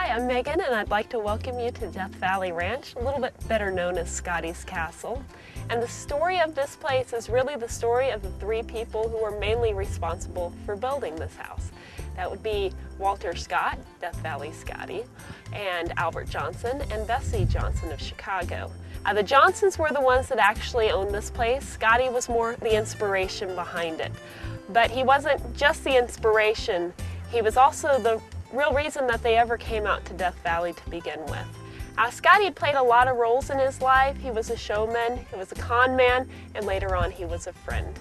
I'm Megan, and I'd like to welcome you to Death Valley Ranch, a little bit better known as Scotty's Castle. And the story of this place is really the story of the three people who were mainly responsible for building this house. That would be Walter Scott, Death Valley Scotty, and Albert Johnson and Bessie Johnson of Chicago. The Johnsons were the ones that actually owned this place. Scotty was more the inspiration behind it. But he wasn't just the inspiration, he was also the real reason that they ever came out to Death Valley to begin with. Scotty had played a lot of roles in his life. He was a showman, he was a con man, and later on he was a friend.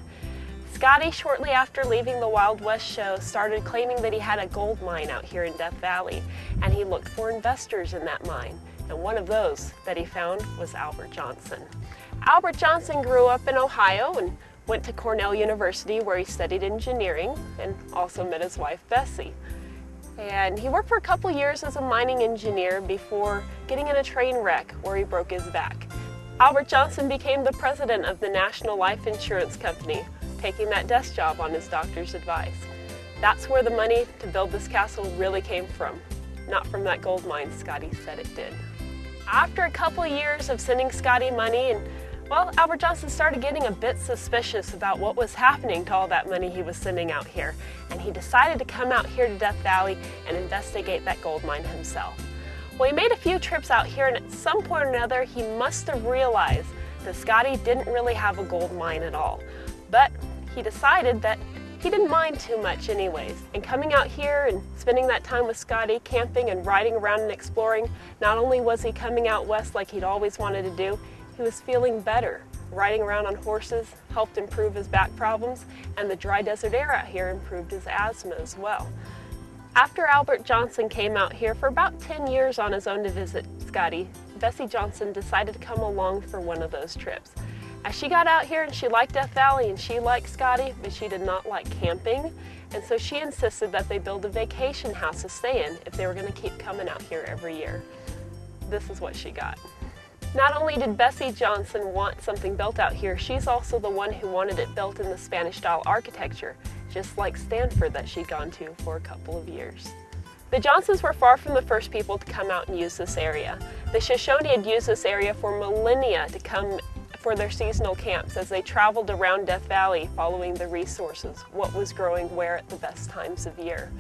Scotty, shortly after leaving the Wild West show, started claiming that he had a gold mine out here in Death Valley, and he looked for investors in that mine. And one of those that he found was Albert Johnson. Albert Johnson grew up in Ohio and went to Cornell University, where he studied engineering and also met his wife Bessie. And he worked for a couple years as a mining engineer before getting in a train wreck where he broke his back. Albert Johnson became the president of the National Life Insurance Company, taking that desk job on his doctor's advice. That's where the money to build this castle really came from, not from that gold mine Scotty said it did. After a couple years of sending Scotty money, Albert Johnson started getting a bit suspicious about what was happening to all that money he was sending out here, and he decided to come out here to Death Valley and investigate that gold mine himself. Well, he made a few trips out here, and at some point or another he must have realized that Scotty didn't really have a gold mine at all. But he decided that he didn't mind too much anyways, and coming out here and spending that time with Scotty, camping and riding around and exploring, not only was he coming out west like he'd always wanted to do, he was feeling better. Riding around on horses helped improve his back problems, and the dry desert air out here improved his asthma as well. After Albert Johnson came out here for about 10 years on his own to visit Scotty, Bessie Johnson decided to come along for one of those trips. As she got out here and she liked Death Valley and she liked Scotty, but she did not like camping, and so she insisted that they build a vacation house to stay in if they were going to keep coming out here every year. This is what she got. Not only did Bessie Johnson want something built out here, she's also the one who wanted it built in the Spanish-style architecture, just like Stanford that she'd gone to for a couple of years. The Johnsons were far from the first people to come out and use this area. The Shoshone had used this area for millennia to come for their seasonal camps as they traveled around Death Valley following the resources, what was growing where at the best times of year.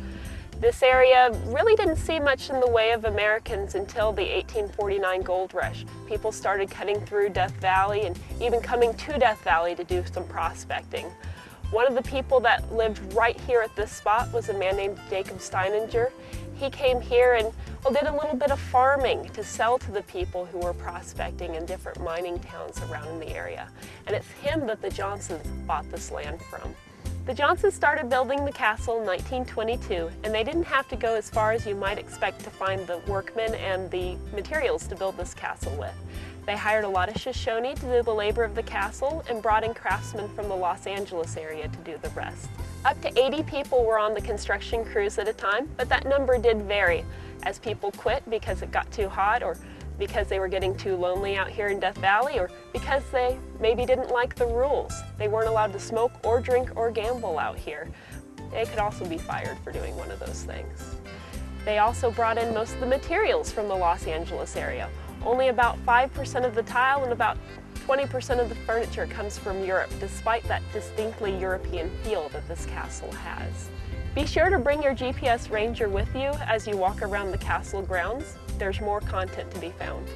This area really didn't see much in the way of Americans until the 1849 gold rush. People started cutting through Death Valley and even coming to Death Valley to do some prospecting. One of the people that lived right here at this spot was a man named Jacob Steininger. He came here and did a little bit of farming to sell to the people who were prospecting in different mining towns around in the area. And it's him that the Johnsons bought this land from. The Johnsons started building the castle in 1922, and they didn't have to go as far as you might expect to find the workmen and the materials to build this castle with. They hired a lot of Shoshone to do the labor of the castle and brought in craftsmen from the Los Angeles area to do the rest. Up to 80 people were on the construction crews at a time, but that number did vary as people quit because it got too hot, or because they were getting too lonely out here in Death Valley, or because they maybe didn't like the rules. They weren't allowed to smoke or drink or gamble out here. They could also be fired for doing one of those things. They also brought in most of the materials from the Los Angeles area. Only about 5% of the tile and about 20% of the furniture comes from Europe, despite that distinctly European feel that this castle has. Be sure to bring your GPS ranger with you as you walk around the castle grounds. There's more content to be found.